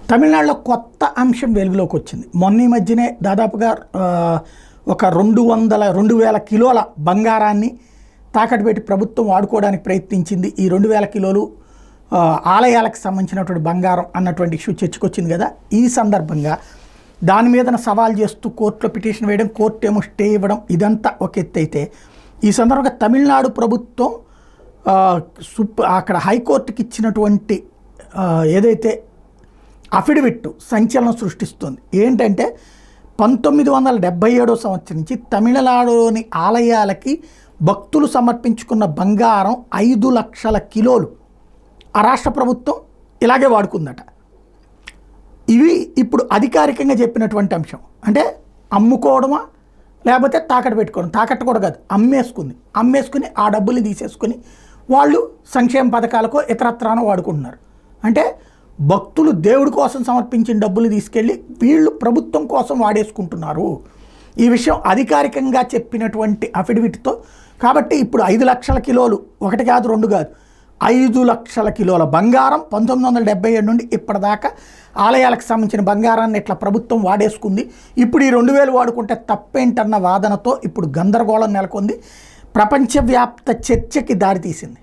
తమిళనాడులో కొత్త అంశం వెలుగులోకి వచ్చింది. మొన్న ఈ మధ్యనే దాదాపుగా ఒక 2,000 కిలోల బంగారాన్ని తాకట్టు పెట్టి ప్రభుత్వం వాడుకోవడానికి ప్రయత్నించింది. ఈ 2,000 కిలోలు ఆలయాలకు సంబంధించినటువంటి బంగారం అన్నటువంటి ఇష్యూ చర్చకొచ్చింది కదా. ఈ సందర్భంగా దాని మీద సవాల్ చేస్తూ కోర్టులో పిటిషన్ వేయడం, కోర్టు ఏమో స్టే ఇవ్వడం, ఇదంతా ఒక ఎత్తు అయితే, ఈ సందర్భంగా తమిళనాడు ప్రభుత్వం అక్కడ హైకోర్టుకి ఇచ్చినటువంటి ఏదైతే అఫిడవిట్ సంచలనం సృష్టిస్తుంది. ఏంటంటే 1977 సంవత్సరం నుంచి తమిళనాడులోని ఆలయాలకి భక్తులు సమర్పించుకున్న బంగారం 5 లక్షల కిలోలు ఆ రాష్ట్ర ప్రభుత్వం ఇలాగే వాడుకుందట. ఇవి ఇప్పుడు అధికారికంగా చెప్పినటువంటి అంశం. అంటే అమ్ముకోవడమా లేకపోతే తాకట్టు పెట్టుకోవడం, తాకట్టు కూడా కాదు, అమ్మేసుకుని ఆ డబ్బుల్ని తీసేసుకుని వాళ్ళు సంక్షేమ పథకాలకో ఇతరత్రానో వాడుకుంటున్నారు. అంటే భక్తులు దేవుడి కోసం సమర్పించిన డబ్బులు తీసుకెళ్ళి వీళ్ళు ప్రభుత్వం కోసం వాడేసుకుంటున్నారు. ఈ విషయం అధికారికంగా చెప్పినటువంటి అఫిడవిట్తో. కాబట్టి ఇప్పుడు 5 లక్షల కిలోలు, ఒకటి కాదు రెండు కాదు, 5 లక్షల కిలోల బంగారం 1977 నుండి ఇప్పటిదాకా ఆలయాలకు సంబంధించిన బంగారాన్ని ఇట్లా ప్రభుత్వం వాడేసుకుంది. ఇప్పుడు ఈ 2,000 వాడుకుంటే తప్పేంటన్న వాదనతో ఇప్పుడు గందరగోళం నెలకొంది. ప్రపంచవ్యాప్త చర్చకి దారితీసింది.